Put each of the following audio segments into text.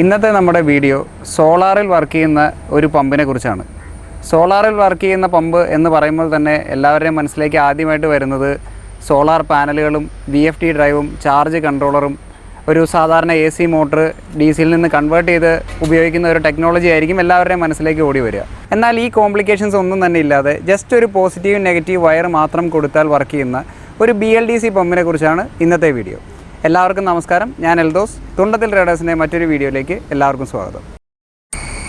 ഇന്നത്തെ നമ്മുടെ video സോളാറിൽ work ചെയ്യുന്ന ഒരു പമ്പിനെ കുറിച്ചാണ്. സോളാറിൽ വർക്ക് ചെയ്യുന്ന പമ്പ് എന്ന് പറയുമ്പോൾ തന്നെ എല്ലാവരുടെയും മനസ്സിലേക്ക് ആദ്യമായിട്ട് വരുന്നത് സോളാർ പാനലുകളും VFD ഡ്രൈവും ചാർജ് കൺട്രോളറും ഒരു സാധാരണ AC മോട്ടർ DCയിൽ നിന്ന് കൺവേർട്ട് ചെയ്ത് ഉപയോഗിക്കുന്ന ഒരു ടെക്നോളജി ആയിരിക്കും എല്ലാവരുടെയും മനസ്സിലേക്ക് ഓടി വരിക. എന്നാൽ ഈ കോംപ്ലിക്കേഷൻസ് ഒന്നും തന്നെ ഇല്ലാതെ ജസ്റ്റ് ഒരു പോസിറ്റീവ് നെഗറ്റീവ് വയർ മാത്രം കൊടുത്താൽ വർക്ക് ചെയ്യുന്ന ഒരു BLDC പമ്പിനെ കുറിച്ചാണ് ഇന്നത്തെ വീഡിയോ. എല്ലാവർക്കും നമസ്കാരം. ഞാൻ എൽദോസ്. തുണ്ടത്തിൽ റേഡേഴ്സിൻ്റെ മറ്റൊരു വീഡിയോയിലേക്ക് എല്ലാവർക്കും സ്വാഗതം.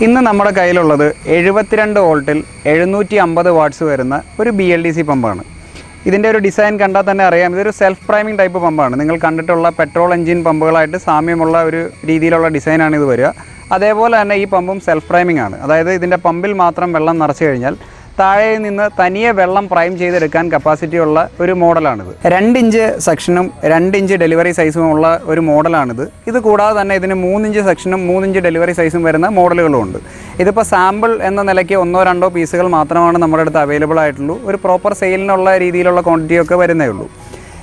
ഇന്ന് നമ്മുടെ കയ്യിലുള്ളത് 72 വോൾട്ടിൽ 750 വാട്ട്സ് വരുന്ന ഒരു BLDC പമ്പാണ്. ഇതിൻ്റെ ഒരു ഡിസൈൻ കണ്ടാൽ തന്നെ അറിയാം, ഇതൊരു സെൽഫ് പ്രൈമിംഗ് ടൈപ്പ് പമ്പാണ്. നിങ്ങൾ കണ്ടിട്ടുള്ള പെട്രോൾ എഞ്ചിൻ പമ്പുകളായിട്ട് സാമ്യമുള്ള ഒരു രീതിയിലുള്ള ഡിസൈനാണ് ഇത് വരിക. അതേപോലെ തന്നെ ഈ പമ്പും സെൽഫ് പ്രൈമിംഗ് ആണ്. അതായത് ഇതിൻ്റെ പമ്പിൽ മാത്രം വെള്ളം നിറച്ച് കഴിഞ്ഞാൽ താഴെ നിന്ന് തനിയെ വെള്ളം പ്രൈം ചെയ്തെടുക്കാൻ കപ്പാസിറ്റി ഉള്ള ഒരു മോഡലാണിത്. 2 ഇഞ്ച് സെക്ഷനും 2 ഇഞ്ച് ഡെലിവറി സൈസും ഉള്ള ഒരു മോഡലാണിത്. ഇത് കൂടാതെ തന്നെ ഇതിന് 3 ഇഞ്ച് സെക്ഷനും 3 ഇഞ്ച് ഡെലിവറി സൈസും വരുന്ന മോഡലുകളും ഉണ്ട്. ഇതിപ്പോൾ സാമ്പിൾ എന്ന നിലയ്ക്ക് 1-2 പീസുകൾ മാത്രമാണ് നമ്മുടെ അടുത്ത് അവൈലബിൾ ആയിട്ടുള്ളൂ. ഒരു പ്രോപ്പർ സെയിലിനുള്ള രീതിയിലുള്ള ക്വാണ്ടിറ്റിയൊക്കെ വരുന്നേ ഉള്ളൂ.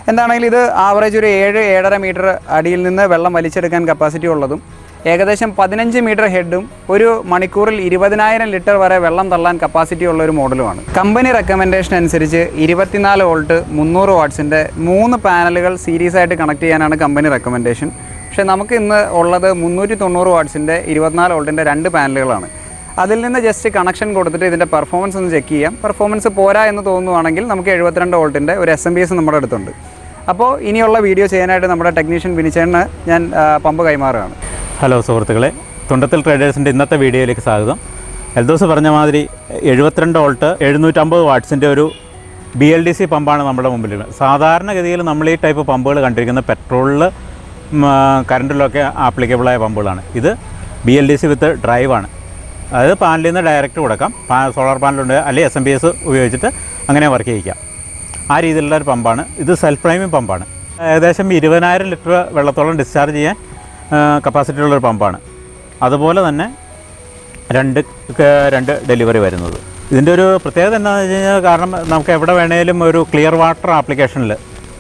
എന്താണെങ്കിലും ഇത് ആവറേജ് ഒരു 7-7.5 മീറ്റർ അടിയിൽ നിന്ന് വെള്ളം വലിച്ചെടുക്കാൻ കപ്പാസിറ്റി ഉള്ളതും ഏകദേശം 15 മീറ്റർ ഹെഡും ഒരു മണിക്കൂറിൽ 20,000 ലിറ്റർ വരെ വെള്ളം തള്ളാൻ കപ്പാസിറ്റി ഉള്ള ഒരു മോഡലുമാണ്. കമ്പനി റെക്കമെൻഡേഷൻ അനുസരിച്ച് 24 വോൾട്ട് 300 വാട്ട്സിൻ്റെ 3 പാനലുകൾ സീരീസ് ആയിട്ട് കണക്ട് ചെയ്യാനാണ് കമ്പനി റെക്കമെൻഡേഷൻ. പക്ഷേ നമുക്ക് ഇന്ന് ഉള്ളത് 390 വാട്ട്സിൻ്റെ 24 വോൾട്ടിൻ്റെ 2 പാനലുകളാണ്. അതിൽ നിന്ന് ജസ്റ്റ് കണക്ഷൻ കൊടുത്തിട്ട് ഇതിൻ്റെ പെർഫോമൻസ് ഒന്ന് ചെക്ക് ചെയ്യാം. പെർഫോമൻസ് പോരാ എന്ന് തോന്നുവാണെങ്കിൽ നമുക്ക് 72 വോൾട്ടിൻ്റെ ഒരു SMPS നമ്മുടെ അടുത്തുണ്ട്. അപ്പോൾ ഇനിയുള്ള വീഡിയോ ചെയ്യാനായിട്ട് നമ്മുടെ ടെക്നീഷ്യൻ വിനിച്ചേട്ടന് ഞാൻ പമ്പ് കൈമാറുകയാണ്. ഹലോ സുഹൃത്തുക്കളെ, തുണ്ടത്തിൽ ട്രേഡേഴ്സിൻ്റെ ഇന്നത്തെ വീഡിയോയിലേക്ക് സ്വാഗതം. എൽദോസ് പറഞ്ഞ മാതിരി 72 വോൾട്ട് 750 വാട്ട്സിൻ്റെ ഒരു BLDC പമ്പാണ് നമ്മുടെ മുമ്പിൽ. സാധാരണഗതിയിൽ നമ്മൾ ഈ ടൈപ്പ് പമ്പുകൾ കണ്ടിരിക്കുന്ന പെട്രോളിൽ കറണ്ടിലൊക്കെ ആപ്ലിക്കബിളായ പമ്പുകളാണ്. ഇത് BLDC വിത്ത് ഡ്രൈവാണ്. അതായത് പാനലിൽ നിന്ന് ഡയറക്റ്റ് കൊടുക്കാം. സോളാർ പാനലുണ്ട്, അല്ലെങ്കിൽ SMPS ഉപയോഗിച്ചിട്ട് അങ്ങനെ വർക്ക് ചെയ്യിക്കാം. ആ രീതിയിലുള്ള ഒരു പമ്പാണ് ഇത്. സെൽഫ് പ്രൈമിംഗ് പമ്പാണ്. ഏകദേശം 20,000 ലിറ്റർ വെള്ളത്തോളം ഡിസ്ചാർജ് ചെയ്യാൻ കപ്പാസിറ്റി ഉള്ളൊരു പമ്പാണ്. അതുപോലെ തന്നെ രണ്ട് ഡെലിവറി വരുന്നത്. ഇതിൻ്റെ ഒരു പ്രത്യേകത എന്താണെന്ന് വെച്ച് കഴിഞ്ഞാൽ, കാരണം നമുക്ക് എവിടെ വേണേലും ഒരു ക്ലിയർ വാട്ടർ ആപ്ലിക്കേഷനിൽ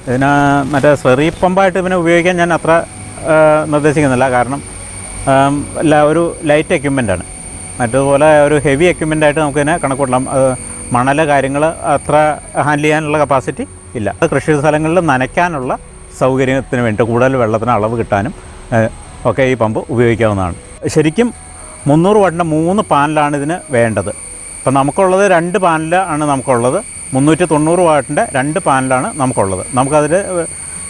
ഇതിന് മറ്റേ സ്ലെറി പമ്പായിട്ട് ഇതിനെ ഉപയോഗിക്കാൻ ഞാൻ അത്ര നിർദ്ദേശിക്കുന്നില്ല. കാരണം ഒരു ലൈറ്റ് എക്യുപ്മെൻ്റാണ്. മറ്റതുപോലെ ഒരു ഹെവി എക്യുപ്മെൻ്റായിട്ട് നമുക്കിതിനെ കണക്കൂട്ടണം. മണൽ കാര്യങ്ങൾ അത്ര ഹാൻഡിൽ ചെയ്യാനുള്ള കപ്പാസിറ്റി ഇല്ല. കൃഷി സ്ഥലങ്ങളിൽ നനയ്ക്കാനുള്ള സൗകര്യത്തിന് വേണ്ടി കൂടുതൽ വെള്ളത്തിന് അളവ് കിട്ടാനും ഒക്കെ ഈ പമ്പ് ഉപയോഗിക്കാവുന്നതാണ്. ശരിക്കും 300 വാട്ടിൻ്റെ 3 പാനലാണ് ഇതിന് വേണ്ടത്. ഇപ്പം നമുക്കുള്ളത് 2 പാനലാണ് നമുക്കുള്ളത്. 390 വാട്ടിൻ്റെ 2 പാനലാണ് നമുക്കുള്ളത്. നമുക്കതിൽ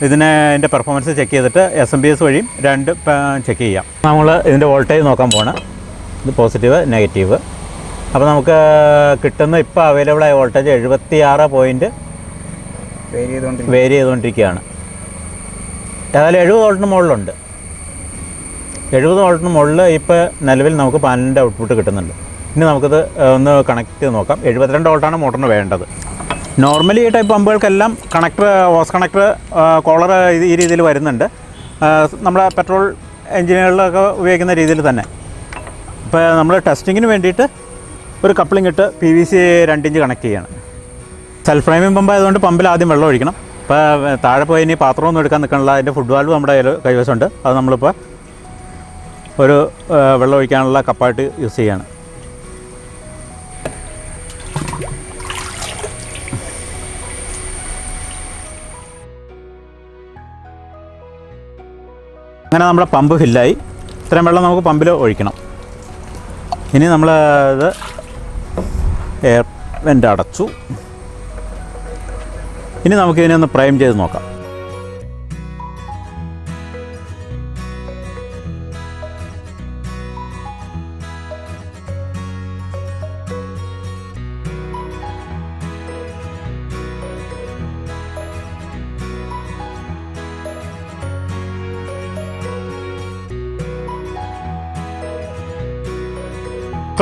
ഇതിൻ്റെ പെർഫോമൻസ് ചെക്ക് ചെയ്തിട്ട് SMPS വഴിയും 2 ചെക്ക് ചെയ്യാം. നമ്മൾ ഇതിൻ്റെ വോൾട്ടേജ് നോക്കാൻ പോകണം. ഇത് പോസിറ്റീവ്, നെഗറ്റീവ്. അപ്പോൾ നമുക്ക് കിട്ടുന്ന ഇപ്പോൾ അവൈലബിളായ വോൾട്ടേജ് 76 പോയിൻറ്റ് വേരി ചെയ്തുകൊണ്ടിരിക്കുകയാണ്. ഏതായാലും 70 വോൾട്ടിന് മുകളിലുണ്ട്. 70 വോൾട്ടിന് മുകളിൽ ഇപ്പോൾ നിലവിൽ നമുക്ക് പാനലിൻ്റെ ഔട്ട്പുട്ട് കിട്ടുന്നുണ്ട്. ഇനി നമുക്കിത് ഒന്ന് കണക്ട് ചെയ്ത് നോക്കാം. 72 വോൾട്ടാണ് മോട്ടറിന് വേണ്ടത്. നോർമലി ഈ ടൈപ്പ് പമ്പുകൾക്കെല്ലാം കണക്ടർ, ഹോസ് കണക്ടർ, കോളർ ഈ രീതിയിൽ വരുന്നുണ്ട്. നമ്മുടെ പെട്രോൾ എഞ്ചിനുകളിലൊക്കെ ഉപയോഗിക്കുന്ന രീതിയിൽ തന്നെ. ഇപ്പോൾ നമ്മൾ ടെസ്റ്റിങ്ങിന് വേണ്ടിയിട്ട് ഒരു കപ്ലിംഗ് ഇട്ട് PVC 2 ഇഞ്ച് കണക്ട് ചെയ്യണം. സെൽഫ് പ്രൈമിംഗ് പമ്പ് ആയതുകൊണ്ട് പമ്പിൽ ആദ്യം വെള്ളം ഒഴിക്കണം. ഇപ്പോൾ താഴെ പോയി ഇനി പാത്രമൊന്നും എടുക്കാൻ നിൽക്കണില്ല. അതിൻ്റെ ഫുഡ് വാൽവ് നമ്മുടെ കൈവശമുണ്ട്. അത് നമ്മളിപ്പോൾ ഒരു വെള്ളം ഒഴിക്കാനുള്ള കപ്പായിട്ട് യൂസ് ചെയ്യാണ്. അങ്ങനെ നമ്മുടെ പമ്പ് ഫില്ലായി. ഇത്രയും വെള്ളം നമുക്ക് പമ്പിൽ ഒഴിക്കണം. ഇനി നമ്മൾ ഇത് എയർ വെൻ്റ് അടച്ചു. ഇനി നമുക്കിതിനെ ഒന്ന് പ്രൈം ചെയ്ത് നോക്കാം.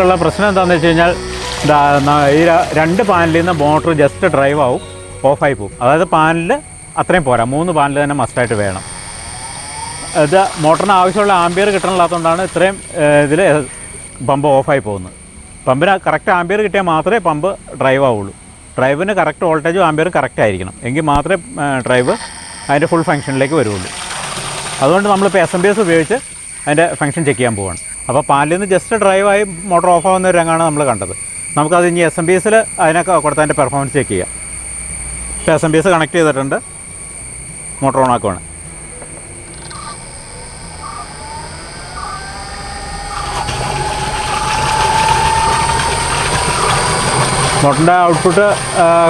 ഉള്ള പ്രശ്നം എന്താണെന്ന് വെച്ച് കഴിഞ്ഞാൽ, ഈ 2 പാനലിൽ നിന്ന് മോട്ടർ ജസ്റ്റ് ഡ്രൈവ് ആവും, ഓഫായി പോകും. അതായത് പാനലിൽ അത്രയും പോരാ, 3 പാനൽ തന്നെ മസ്റ്റായിട്ട് വേണം. ഇത് മോട്ടറിന് ആവശ്യമുള്ള ആംബിയർ കിട്ടണില്ലാത്തതുകൊണ്ടാണ് ഇത്രയും ഇതിൽ പമ്പ് ഓഫായി പോകുന്നത്. പമ്പിന് കറക്റ്റ് ആംബിയർ കിട്ടിയാൽ മാത്രമേ പമ്പ് ഡ്രൈവ് ആവുള്ളൂ. ഡ്രൈവിന് കറക്റ്റ് വോൾട്ടേജും ആംബിയറും കറക്റ്റ് ആയിരിക്കണം. എങ്കിൽ മാത്രമേ ഡ്രൈവ് അതിൻ്റെ ഫുൾ ഫങ്ഷനിലേക്ക് വരുള്ളൂ. അതുകൊണ്ട് നമ്മളിപ്പോൾ SMPS ഉപയോഗിച്ച് അതിൻ്റെ ഫംഗ്ഷൻ ചെക്ക് ചെയ്യാൻ പോവുകയാണ്. അപ്പോൾ പാനലിൽ നിന്ന് ജസ്റ്റ് ഡ്രൈവായി മോട്ടോർ ഓഫ് ആവുന്ന ഒരു രംഗമാണ് നമ്മൾ കണ്ടത്. നമുക്കത് ഇനി SMPSൽ അതിനൊക്കെ കൊടുത്ത് അതിൻ്റെ പെർഫോമൻസ് ചെക്ക് ചെയ്യാം. ഇപ്പോൾ SMPS കണക്ട് ചെയ്തിട്ടുണ്ട്, മോട്ടോർ ഓൺ ആക്കുവാണ്. മോട്ടറിൻ്റെ ഔട്ട്പുട്ട്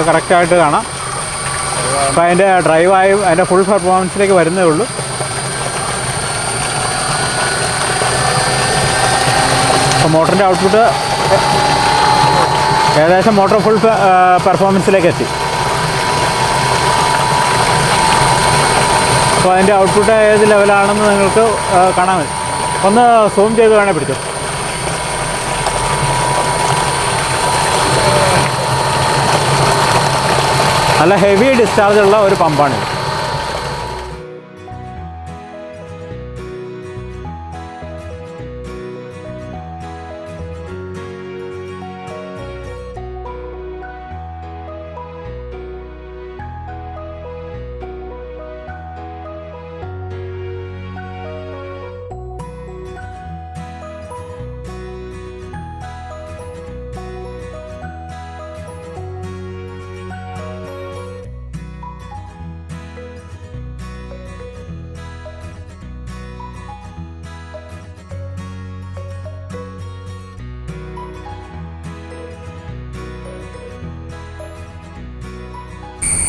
കറക്റ്റായിട്ട് കാണാം. അപ്പോൾ അതിൻ്റെ ഡ്രൈവായി അതിൻ്റെ ഫുൾ പെർഫോമൻസിലേക്ക് വരുന്നേ ഉള്ളൂ. അപ്പോൾ മോട്ടറിൻ്റെ ഔട്ട്പുട്ട് ഏകദേശം മോട്ടോർ ഫുൾ പെർഫോമൻസിലേക്ക് എത്തി. അപ്പോൾ അതിൻ്റെ ഔട്ട്പുട്ട് ഏത് ലെവലാണെന്ന് നിങ്ങൾക്ക് കാണാൻ മതി. ഒന്ന് സൂം ചെയ്ത് വേണേൽ പിടിച്ചു. നല്ല ഹെവി ഡിസ്ചാർജുള്ള ഒരു പമ്പാണിത്.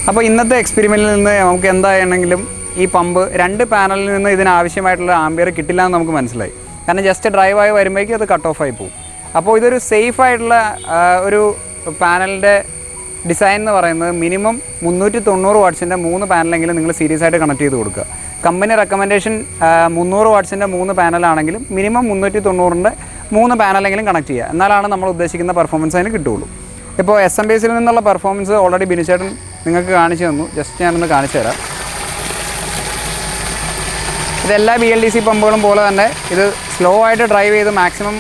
അപ്പോൾ ഇന്നത്തെ എക്സ്പെരിമെൻറ്റിൽ നിന്ന് നമുക്ക് എന്താണെങ്കിലും ഈ പമ്പ് 2 പാനലിൽ നിന്ന് ഇതിനാവശ്യമായിട്ടുള്ള ആംബിയർ കിട്ടില്ല എന്ന് നമുക്ക് മനസ്സിലായി. കാരണം ജസ്റ്റ് ഡ്രൈവായി വരുമ്പോഴേക്കും അത് കട്ട് ഓഫ് ആയി പോകും. അപ്പോൾ ഇതൊരു സേഫായിട്ടുള്ള ഒരു പാനലിൻ്റെ ഡിസൈൻ എന്ന് പറയുന്നത് മിനിമം 390 വാട്ട്സിൻ്റെ 3 പാനലെങ്കിലും നിങ്ങൾ സീരീസ് ആയിട്ട് കണക്ട് ചെയ്ത് കൊടുക്കുക. കമ്പനി റെക്കമെൻഡേഷൻ 300 വാട്ട്സിൻ്റെ 3 പാനലാണെങ്കിലും മിനിമം 390ൻ്റെ 3 പാനലെങ്കിലും കണക്ട് ചെയ്യുക. എന്നാലാണ് നമ്മൾ ഉദ്ദേശിക്കുന്ന പെർഫോമൻസ് അതിന് കിട്ടുകയുള്ളൂ. ഇപ്പോൾ SMPSൽ നിന്നുള്ള പെർഫോമൻസ് ഓൾറെഡി ബിനിച്ചേട്ടൻ നിങ്ങൾക്ക് കാണിച്ചു തന്നു. ജസ്റ്റ് ഞാനൊന്ന് കാണിച്ചു തരാം. ഇതെല്ലാ BLDC പമ്പുകളും പോലെ തന്നെ ഇത് സ്ലോ ആയിട്ട് ഡ്രൈവ് ചെയ്ത് മാക്സിമം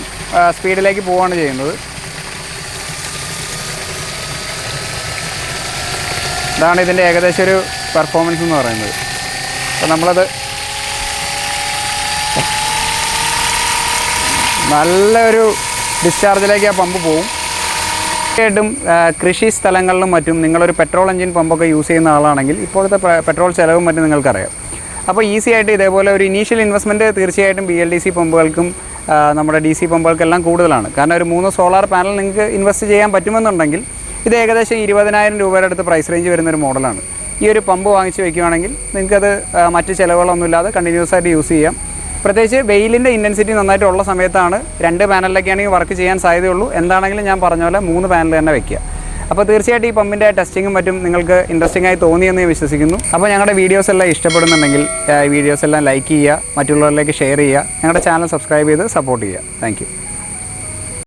സ്പീഡിലേക്ക് പോവുകയാണ് ചെയ്യുന്നത്. ഇതാണ് ഇതിൻ്റെ ഏകദേശം ഒരു പെർഫോമൻസ് എന്ന് പറയുന്നത്. അപ്പോൾ നമ്മളത് നല്ലൊരു ഡിസ്ചാർജിലേക്ക് ആ പമ്പ് പോവും. തീർച്ചയായിട്ടും കൃഷി സ്ഥലങ്ങളിലും മറ്റും നിങ്ങളൊരു പെട്രോൾ എഞ്ചിൻ പമ്പൊക്കെ യൂസ് ചെയ്യുന്ന ആളാണെങ്കിൽ ഇപ്പോഴത്തെ പെട്രോൾ ചിലവും മറ്റും നിങ്ങൾക്കറിയാം. അപ്പോൾ ഈസി ആയിട്ട് ഇതേപോലെ ഒരു ഇനീഷ്യൽ ഇൻവെസ്റ്റ്മെൻറ്റ് തീർച്ചയായിട്ടും BLDC പമ്പുകൾക്കും നമ്മുടെ DC പമ്പുകൾക്കെല്ലാം കൂടുതലാണ്. കാരണം ഒരു 3 സോളാർ പാനൽ നിങ്ങൾക്ക് ഇൻവെസ്റ്റ് ചെയ്യാൻ പറ്റുമെന്നുണ്ടെങ്കിൽ ഇത് ഏകദേശം 20,000 രൂപയുടെ അടുത്ത് പ്രൈസ് റേഞ്ച് വരുന്നൊരു മോഡലാണ്. ഈ ഒരു പമ്പ് വാങ്ങിച്ച് വയ്ക്കുകയാണെങ്കിൽ നിങ്ങൾക്കത് മറ്റ് ചിലവുകളൊന്നുമില്ലാതെ കണ്ടിന്യൂസ് ആയിട്ട് യൂസ് ചെയ്യാം. പ്രത്യേകിച്ച് വെയിലിൻ്റെ ഇൻറ്റൻസിറ്റി നന്നായിട്ടുള്ള സമയത്താണ് 2 പാനലിലൊക്കെയാണെങ്കിൽ വർക്ക് ചെയ്യാൻ സാധ്യതയുള്ളൂ. എന്താണെങ്കിലും ഞാൻ പറഞ്ഞ പോലെ 3 പാനൽ തന്നെ വയ്ക്കുക. അപ്പോൾ തീർച്ചയായിട്ടും ഈ പമ്പിൻ്റെ ടെസ്റ്റിങ്ങും മറ്റും നിങ്ങൾക്ക് ഇൻട്രസ്റ്റിംഗ് ആയി തോന്നിയെന്ന് ഞാൻ വിശ്വസിക്കുന്നു. അപ്പോൾ ഞങ്ങളുടെ വീഡിയോസ് എല്ലാം ഇഷ്ടപ്പെടുന്നുണ്ടെങ്കിൽ വീഡിയോസ് എല്ലാം ലൈക്ക് ചെയ്യുക, മറ്റുള്ളവരിലേക്ക് ഷെയർ ചെയ്യുക, ഞങ്ങളുടെ ചാനൽ സബ്സ്ക്രൈബ് ചെയ്ത് സപ്പോർട്ട് ചെയ്യുക. താങ്ക്